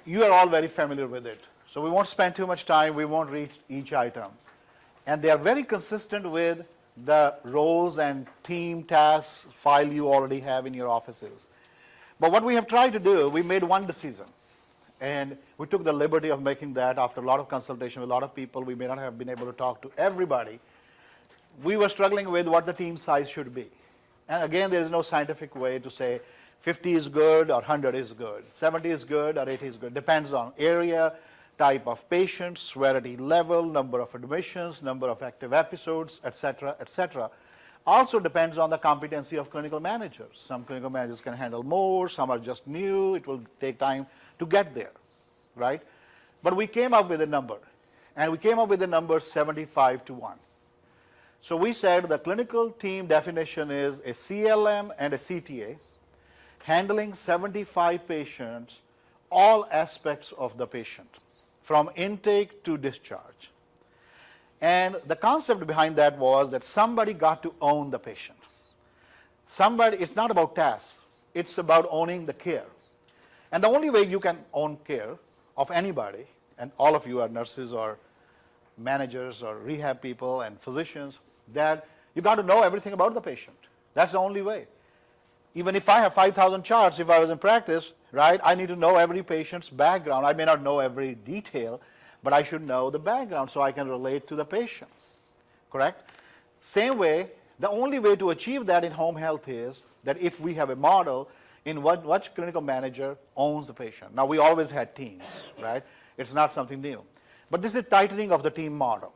you are all very familiar with it. So we won't spend too much time, we won't read each item. And they are very consistent with the roles and team tasks file you already have in your offices. But what we have tried to do, we made one decision. And we took the liberty of making that after a lot of consultation with a lot of people. We may not have been able to talk to everybody. We were struggling with what the team size should be. And again, there is no scientific way to say 50 is good or 100 is good, 70 is good or 80 is good. Depends on area, type of patient, severity level, number of admissions, number of active episodes, etc., etc. Also depends on the competency of clinical managers. Some clinical managers can handle more, some are just new, it will take time to get there, right? But we came up with a number, and we came up with the number 75 to 1. So we said the clinical team definition is a CLM and a CTA handling 75 patients, all aspects of the patient, from intake to discharge. And the concept behind that was that somebody got to own the patient. Somebody, it's not about tasks, it's about owning the care. And the only way you can own care of anybody, and all of you are nurses or managers or rehab people and physicians, that you got to know everything about the patient. That's the only way. Even if I have 5,000 charts, if I was in practice, right, I need to know every patient's background. I may not know every detail, but I should know the background so I can relate to the patient, correct? Same way, the only way to achieve that in home health is that if we have a model in which clinical manager owns the patient. Now, we always had teams, right? It's not something new. But this is tightening of the team model.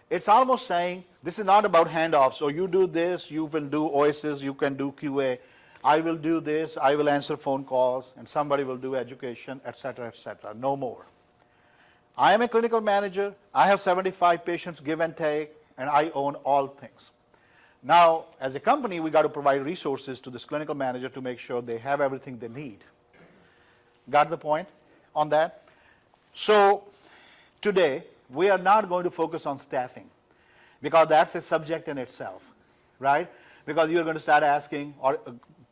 It's almost saying this is not about handoffs. So you do this, you will do OSs, you can do QA. I will do this, I will answer phone calls, and somebody will do education, etc., etc. No more. I am a clinical manager. I have 75 patients, give and take, and I own all things. Now, as a company, we got to provide resources to this clinical manager to make sure they have everything they need. Got the point on that? So today, we are not going to focus on staffing because that's a subject in itself, right? Because you're going to start asking, or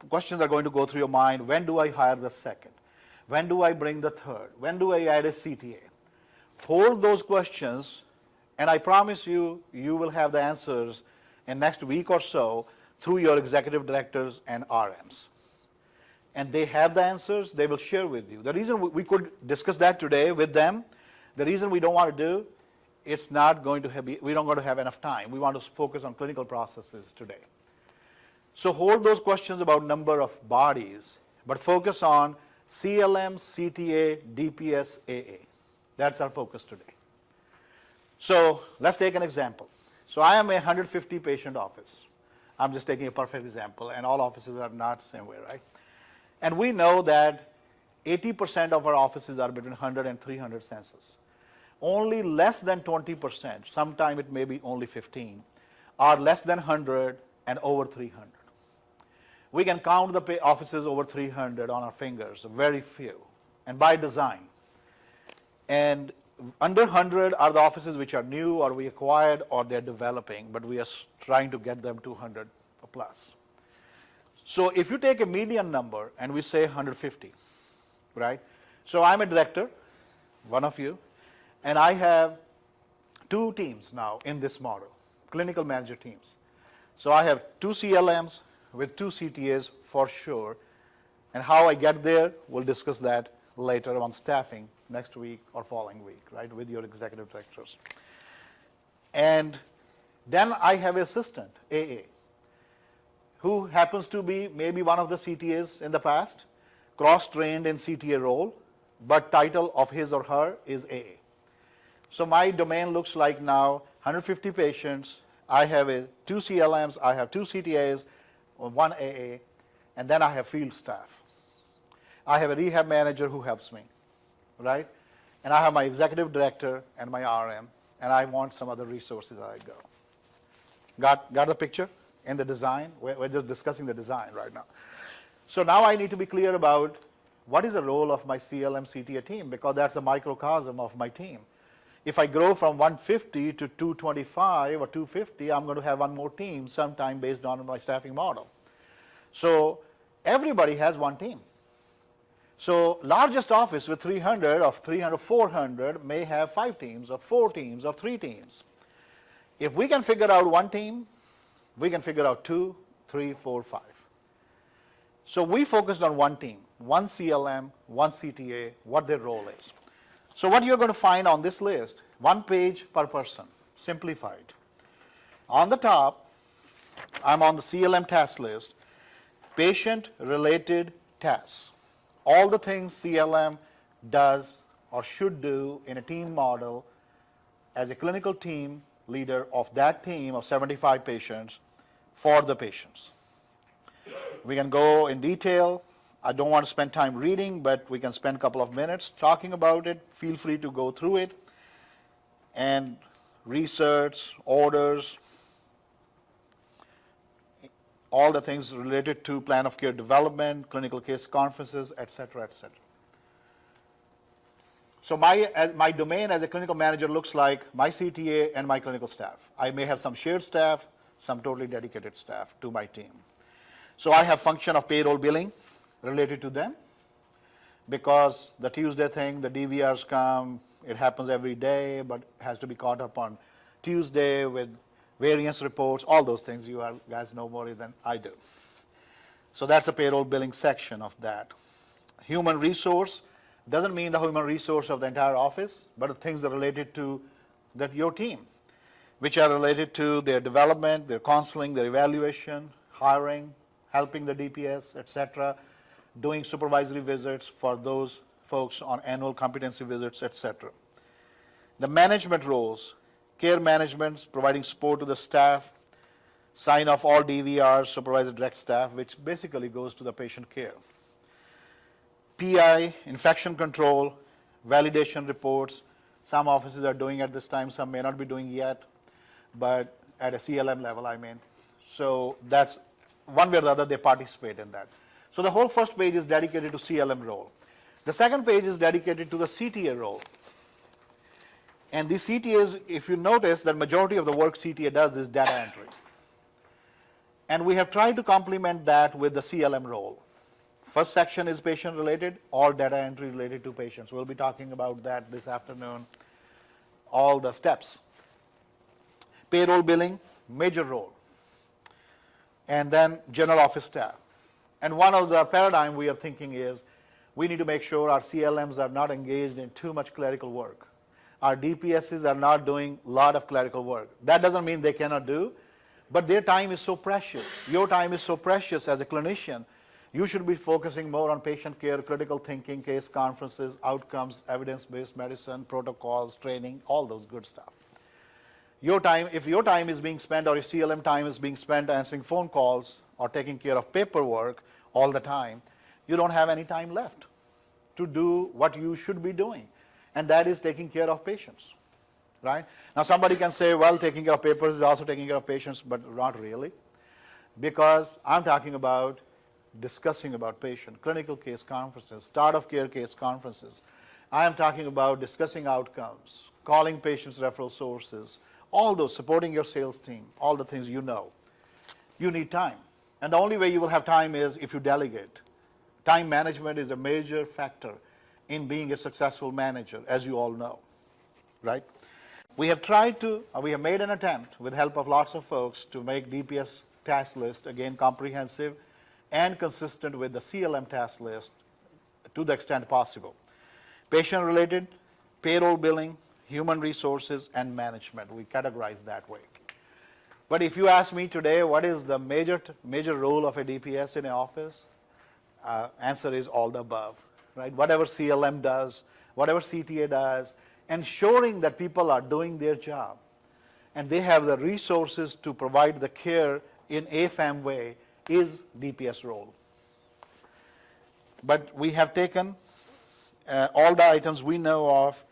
questions are going to go through your mind, when do I hire the second? When do I bring the third? When do I add a CTA? Hold those questions, and I promise you, you will have the answers in next week or so through your executive directors and RMs. And they have the answers, they will share with you. The reason we could discuss that today with them, the reason we don't want to do, it's not going to have, we don't going to have enough time. We want to focus on clinical processes today. So hold those questions about number of bodies, but focus on CLM, CTA, DPS, AA. That's our focus today. So let's take an example. So I am a 150 patient office. I'm just taking a perfect example, and all offices are not the same way, right? And we know that 80% of our offices are between 100 and 300 census. Only less than 20%, sometime it may be only 15, are less than 100 and over 300. We can count the offices over 300 on our fingers, very few, and by design. And under 100 are the offices which are new or we acquired or they're developing, but we are trying to get them to 100 plus. So if you take a median number and we say 150, right? So I'm a director, one of you, and I have two teams now in this model, clinical manager teams. So I have two CLMs with two CTAs for sure, and how I get there, we'll discuss that later on staffing next week or following week, right, with your executive directors. And then I have an assistant, AA, who happens to be maybe one of the CTAs in the past, cross-trained in CTA role, but title of his or her is AA. So my domain looks like now 150 patients, I have two CLMs, I have two CTAs, one AA, and then I have field staff. I have a rehab manager who helps me, right? And I have my executive director and my RM, and I want some other resources as I go. Got the picture in the design? We're just discussing the design right now. So now I need to be clear about what is the role of my CLM CTA team, because that's a microcosm of my team. If I grow from 150 to 225 or 250, I'm going to have one more team sometime based on my staffing model. So everybody has one team. So largest office with 300 or 300, 400 may have 5 teams or 4 teams or 3 teams. If we can figure out one team, we can figure out 2, 3, 4, 5. So we focused on one team, one CLM, one CTA, what their role is. So what you're going to find on this list, 1 page per person, simplified. On the top, I'm on the CLM task list, patient-related tasks. All the things CLM does or should do in a team model as a clinical team leader of that team of 75 patients for the patients. We can go in detail. I don't want to spend time reading, but we can spend a couple of minutes talking about it. Feel free to go through it and research, orders, all the things related to plan of care development, clinical case conferences, et cetera, et cetera. So my domain as a clinical manager looks like my CTA and my clinical staff. I may have some shared staff, some totally dedicated staff to my team. So I have function of payroll billing related to them because the Tuesday thing, the DVRs come, it happens every day, but has to be caught up on Tuesday with variance reports, all those things you guys know more than I do. So that's a payroll billing section of that. Human resource doesn't mean the human resource of the entire office, but the things that are related to your team, which are related to their development, their counseling, their evaluation, hiring, helping the DPS, et cetera, doing supervisory visits for those folks on annual competency visits, et cetera. The management roles, care management, providing support to the staff, sign off all DVRs, supervisor direct staff, which basically goes to the patient care. PI, infection control, validation reports. Some offices are doing at this time, some may not be doing yet, but at a CLM level, I mean. So that's one way or the other, they participate in that. So the whole first page is dedicated to CLM role. The second page is dedicated to the CTA role. And these CTAs, if you notice, that majority of the work CTA does is data entry. And we have tried to complement that with the CLM role. First section is patient related, all data entry related to patients. We'll be talking about that this afternoon, all the steps. Payroll billing, major role. And then general office staff. And one of the paradigm we are thinking is we need to make sure our CLMs are not engaged in too much clerical work. Our DPSs are not doing a lot of clerical work. That doesn't mean they cannot do, but their time is so precious. Your time is so precious as a clinician. You should be focusing more on patient care, critical thinking, case conferences, outcomes, evidence-based medicine, protocols, training, all those good stuff. Your time, if your time is being spent or your CLM time is being spent answering phone calls or taking care of paperwork all the time, you don't have any time left to do what you should be doing, and that is taking care of patients, right? Now somebody can say, well, taking care of papers is also taking care of patients, but not really, because I'm talking about discussing about patient, clinical case conferences, start of care case conferences. I am talking about discussing outcomes, calling patients' referral sources, all those, supporting your sales team, all the things you know. You need time. And the only way you will have time is if you delegate. Time management is a major factor in being a successful manager, as you all know, right? We have made an attempt with help of lots of folks to make DPS task list, again, comprehensive and consistent with the CLM task list to the extent possible. Patient-related, payroll billing, human resources, and management. We categorize that way. But if you ask me today, what is the major role of a DPS in an office? Answer is all the above, right? Whatever CLM does, whatever CTA does, ensuring that people are doing their job and they have the resources to provide the care in a FAM way is DPS role. But we have taken all the items we know of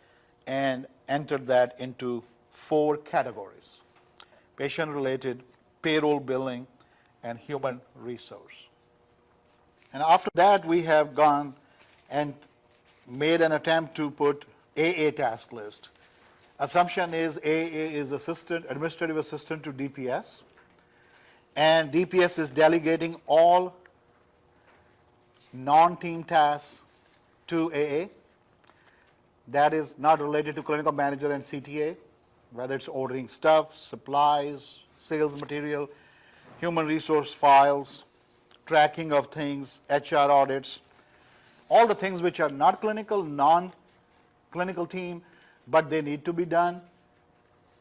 and entered that into 4 categories: patient-related, payroll billing, and human resource. And after that, we have gone and made an attempt to put AA task list. Assumption is AA is administrative assistant to DPS, and DPS is delegating all non-team tasks to AA. That is not related to clinical manager and CTA, whether it's ordering stuff, supplies, sales material, human resource files, tracking of things, HR audits, all the things which are not clinical, non-clinical team, but they need to be done,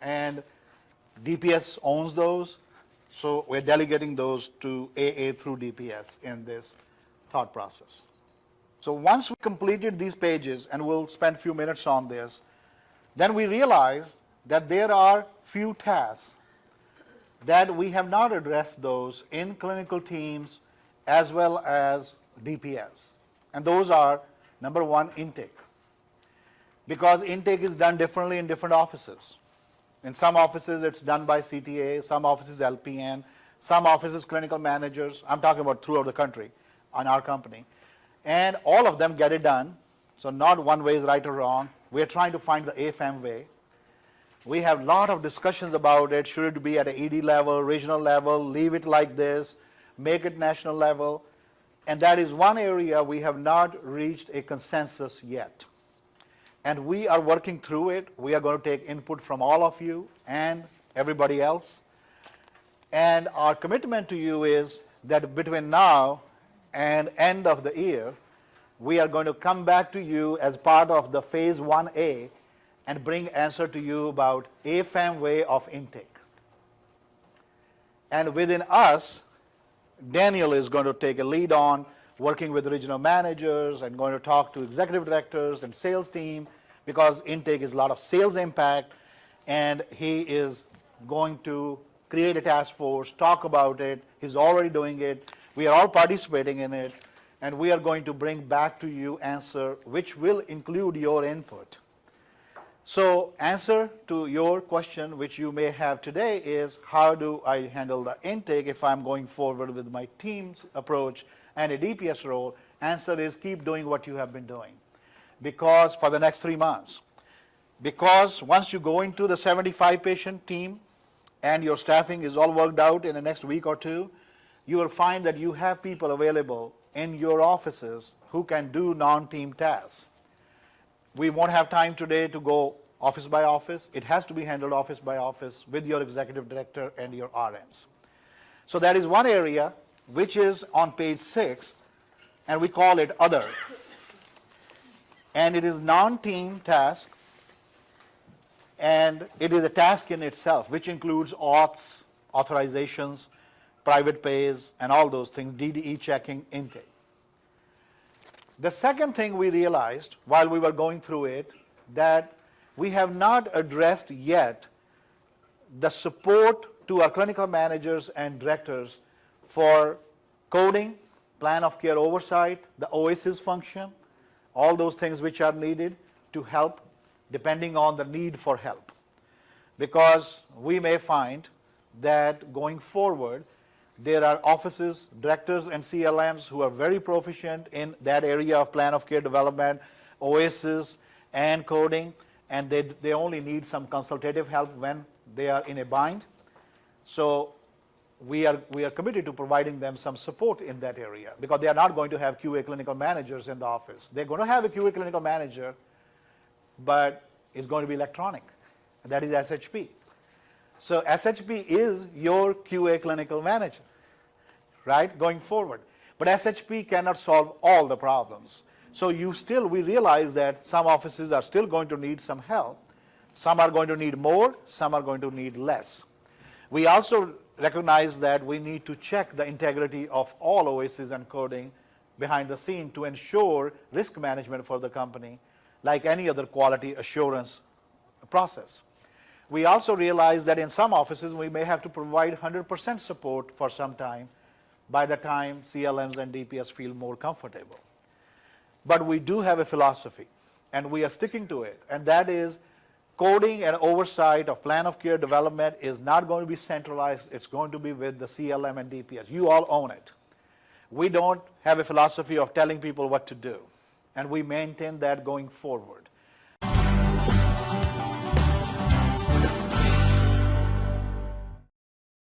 and DPS owns those, so we're delegating those to AA through DPS in this thought process. So once we completed these pages, and we'll spend a few minutes on this, then we realized that there are few tasks that we have not addressed those in clinical teams as well as DPS. And those are, number one, intake. Because intake is done differently in different offices. In some offices, it's done by CTA, some offices LPN, some offices clinical managers. I'm talking about throughout the country on our company. And all of them get it done. So not one way is right or wrong. We're trying to find the AFAM way. We have a lot of discussions about it. Should it be at an ED level, regional level, leave it like this, make it national level? And that is one area we have not reached a consensus yet. And we are working through it. We are going to take input from all of you and everybody else. And our commitment to you is that between now and end of the year, we are going to come back to you as part of the phase 1A and bring answer to you about AFAM way of intake. And within us, Daniel is going to take a lead on working with regional managers and going to talk to executive directors and sales team, because intake is a lot of sales impact, and he is going to create a task force, talk about it. He's already doing it. We are all participating in it, and we are going to bring back to you answer which will include your input. So answer to your question, which you may have today, is how do I handle the intake if I'm going forward with my team's approach and a DPS role? Answer is keep doing what you have been doing, because for the next 3 months. Because once you go into the 75 patient team and your staffing is all worked out in the next week or two, you will find that you have people available in your offices who can do non-team tasks. We won't have time today to go office by office. It has to be handled office by office with your executive director and your RMs. So that is one area which is on page 6, and we call it other. And it is non-team task, and it is a task in itself, which includes auths, authorizations, private pays, and all those things, DDE checking, intake. The second thing we realized while we were going through it, that we have not addressed yet the support to our clinical managers and directors for coding, plan of care oversight, the OASIS function, all those things which are needed to help depending on the need for help. Because we may find that going forward, there are offices, directors, and CLMs who are very proficient in that area of plan of care development, OASIS, and coding, and they only need some consultative help when they are in a bind. So we are committed to providing them some support in that area, because they are not going to have QA clinical managers in the office. They're going to have a QA clinical manager, but it's going to be electronic, and that is SHP. So SHP is your QA clinical manager, right, going forward. But SHP cannot solve all the problems. So we realize that some offices are still going to need some help. Some are going to need more, some are going to need less. We also recognize that we need to check the integrity of all OASIS and coding behind the scene to ensure risk management for the company, like any other quality assurance process. We also realize that in some offices we may have to provide 100% support for some time by the time CLMs and DPS feel more comfortable. But we do have a philosophy, and we are sticking to it, and that is coding and oversight of plan of care development is not going to be centralized. It's going to be with the CLM and DPS. You all own it. We don't have a philosophy of telling people what to do, and we maintain that going forward.